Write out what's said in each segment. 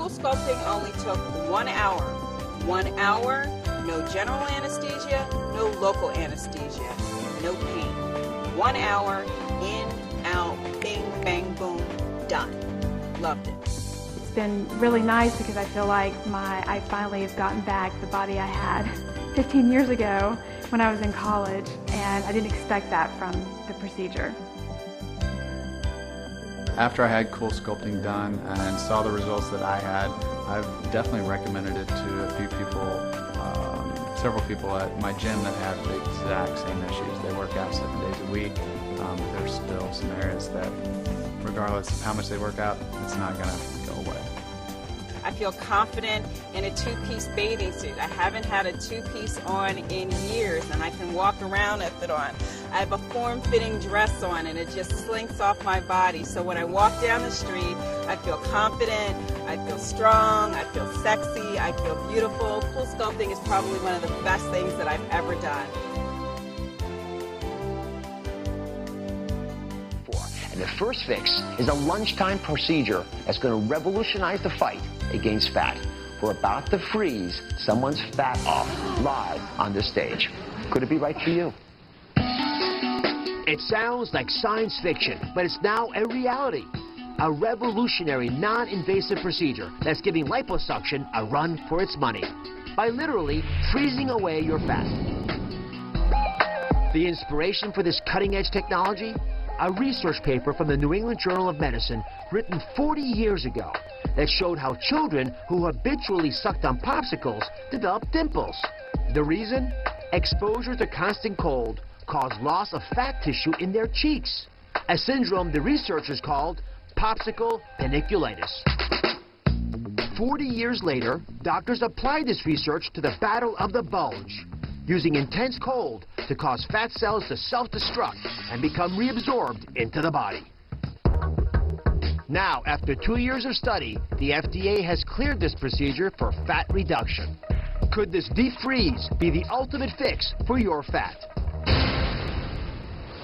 Cool sculpting only took 1 hour. 1 hour, no general anesthesia, no local anesthesia, no pain. 1 hour, in, out, bing, bang, boom, done. Loved it. It's been really nice because I feel like I finally have gotten back the body I had 15 years ago when I was in college, and I didn't expect that from the procedure. After I had cool sculpting done and saw the results that I had, I've definitely recommended it to a few people, several people at my gym that have the exact same issues. They work out 7 days a week, but there's still some areas that, regardless of how much they work out, it's not going to go away. I feel confident in a two-piece bathing suit. I haven't had a two-piece on in years, and I can walk around with it on. I have a form-fitting dress on, and it just slinks off my body. So when I walk down the street, I feel confident, I feel strong, I feel sexy, I feel beautiful. Cool sculpting is probably one of the best things that I've ever done. And the first fix is a lunchtime procedure that's going to revolutionize the fight against fat. We're about to freeze someone's fat off live on this stage. Could it be right for you? It sounds like science fiction, but it's now a reality. A revolutionary, non-invasive procedure that's giving liposuction a run for its money by literally freezing away your fat. The inspiration for this cutting-edge technology? A research paper from the New England Journal of Medicine written 40 years ago that showed how children who habitually sucked on popsicles developed dimples. The reason? Exposure to constant cold caused loss of fat tissue in their cheeks, a syndrome the researchers called popsicle paniculitis. 40 years later, doctors applied this research to the battle of the bulge, using intense cold to cause fat cells to self-destruct and become reabsorbed into the body. Now, after 2 years of study, the FDA has cleared this procedure for fat reduction. Could this deep freeze be the ultimate fix for your fat?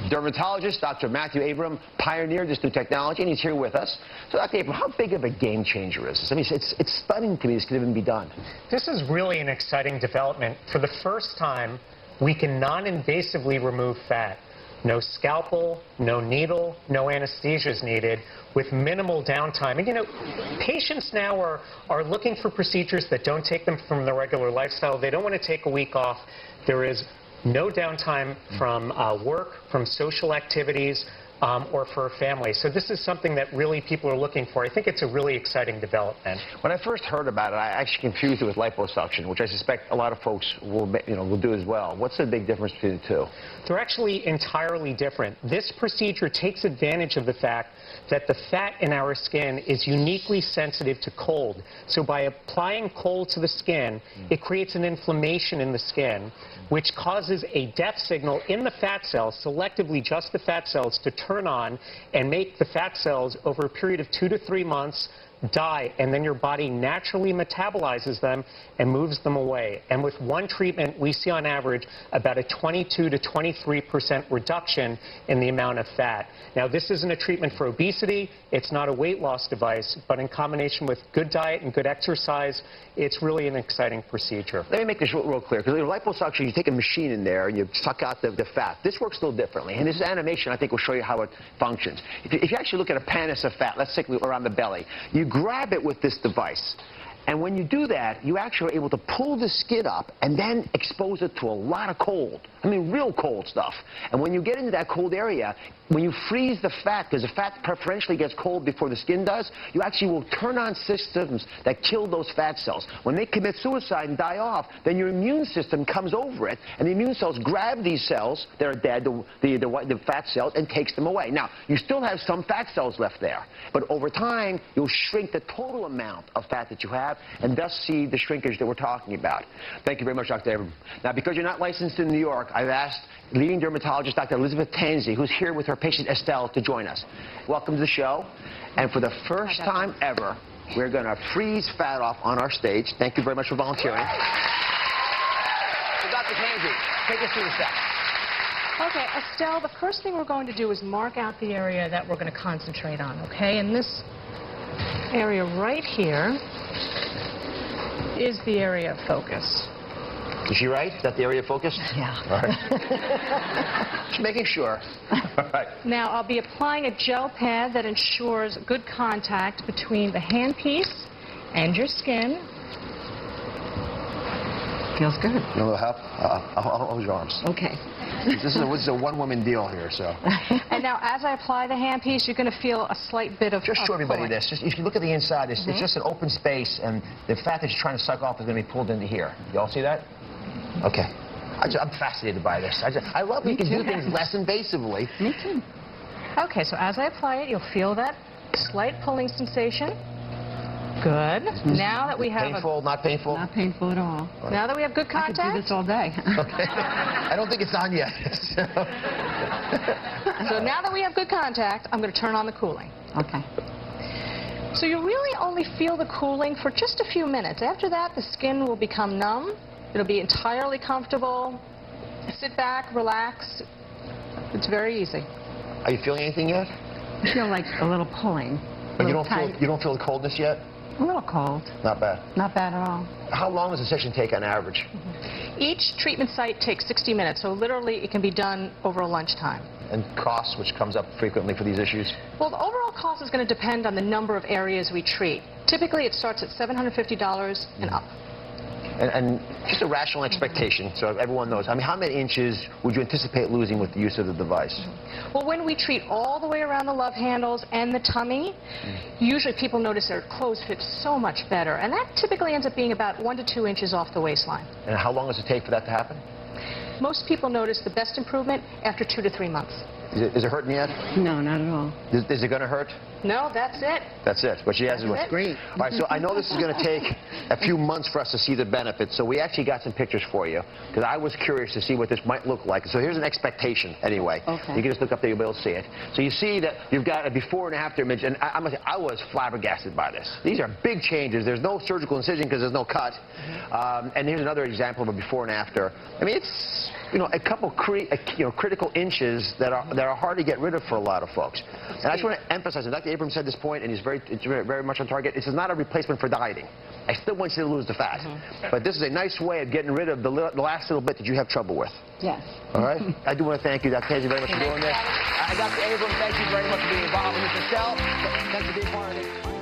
Dermatologist Dr. Matthew Abram pioneered this new technology, and he's here with us. So, Dr. Abram, how big of a game changer is this? I mean, it's stunning to me this could even be done. This is really an exciting development. For the first time, we can non-invasively remove fat. No scalpel, no needle, no anesthesia is needed, with minimal downtime. And you know, patients now are looking for procedures that don't take them from their regular lifestyle. They don't want to take a week off. There is no downtime from work, from social activities, or for a family. So this is something that really people are looking for. I think it's a really exciting development. When I first heard about it, I actually confused it with liposuction, which I suspect a lot of folks will do as well. What's the big difference between the two? They're actually entirely different. This procedure takes advantage of the fact that the fat in our skin is uniquely sensitive to cold. So by applying cold to the skin, it creates an inflammation in the skin, which causes a death signal in the fat cells, selectively just the fat cells, to turn on and make the fat cells over a period of 2 to 3 months die, and then your body naturally metabolizes them and moves them away. And with one treatment, we see on average about a 22 to 23% reduction in the amount of fat. Now, this isn't a treatment for obesity, it's not a weight loss device, but in combination with good diet and good exercise, it's really an exciting procedure. Let me make this real clear, because liposuction, you take a machine in there and you suck out the fat. This works a little differently, and this animation, I think, will show you how it functions. If you actually look at a panis of fat, let's say around the belly, you grab it with this device. And when you do that, you actually are able to pull the skin up and then expose it to a lot of cold. I mean, real cold stuff. And when you get into that cold area, when you freeze the fat, because the fat preferentially gets cold before the skin does, you actually will turn on systems that kill those fat cells. When they commit suicide and die off, then your immune system comes over it, and the immune cells grab these cells that are dead, the fat cells, and takes them away. Now, you still have some fat cells left there, but over time, you'll shrink the total amount of fat that you have, and thus see the shrinkage that we're talking about. Thank you very much, Dr. Abram. Now, because you're not licensed in New York, I've asked leading dermatologist Dr. Elizabeth Tansey, who's here with her patient Estelle, to join us. Welcome to the show. And for the first time ever, we're going to freeze fat off on our stage. Thank you very much for volunteering. So, Dr. Tansey, take us through the steps. Okay, Estelle, the first thing we're going to do is mark out the area that we're going to concentrate on, okay? And this area right here is the area of focus. Is she right? Is that the area of focus? Yeah. All right. Just making sure. All right. Now, I'll be applying a gel pad that ensures good contact between the handpiece and your skin. Feels good. You want a little help? I'll hold your arms. Okay. This is a one-woman deal here, so. And now, as I apply the handpiece, you're going to feel a slight bit of Just show everybody pulling. this. Just, if you look at the inside, it's just an open space, and the fat that you're trying to suck off is going to be pulled into here. You all see that? Okay. I'm fascinated by this. I love when you can do things less invasively. Me too. Okay, so as I apply it, you'll feel that slight pulling sensation. Good. Now that we have Painful, not painful? Not painful at all. now that we have good I could do contact, this all day. Okay. I don't think it's on yet. so now that we have good contact, I'm going to turn on the cooling. Okay. So you really only feel the cooling for just a few minutes. After that, the skin will become numb. It'll be entirely comfortable. Sit back, relax. It's very easy. Are you feeling anything yet? I feel like a little pulling. But you don't feel the coldness yet? A little cold. Not bad. Not bad at all. How long does a session take on average? Each treatment site takes 60 minutes, so literally it can be done over a lunchtime. And costs, which comes up frequently for these issues? Well, the overall cost is going to depend on the number of areas we treat. Typically, it starts at $750 and up. And just a rational expectation, so everyone knows. I mean, how many inches would you anticipate losing with the use of the device? Well, when we treat all the way around the love handles and the tummy, usually people notice their clothes fit so much better. And that typically ends up being about 1 to 2 inches off the waistline. And how long does it take for that to happen? Most people notice the best improvement after 2 to 3 months. Is it hurting yet? No, not at all. Is it going to hurt? No, that's it. That's it. What she has is That's it. Great. All right, so I know this is going to take a few months for us to see the benefits, so we actually got some pictures for you, because I was curious to see what this might look like. So here's an expectation, anyway. Okay. You can just look up there, you'll be able to see it. So you see that you've got a before and after image, and I must say, I was flabbergasted by this. These are big changes. There's no surgical incision because there's no cut. And here's another example of a before and after. I mean, it's, you know, a couple critical inches that are hard to get rid of for a lot of folks. And I just want to emphasize, and Dr. Abrams said this point, and it's very much on target. This is not a replacement for dieting. I still want you to lose the fat. But this is a nice way of getting rid of the last little bit that you have trouble with. Yes. All right? I do want to thank you, Dr. Casey, very much for doing this. Dr. Abrams, thank you very much for being involved in this. Michelle, thanks for being part of it.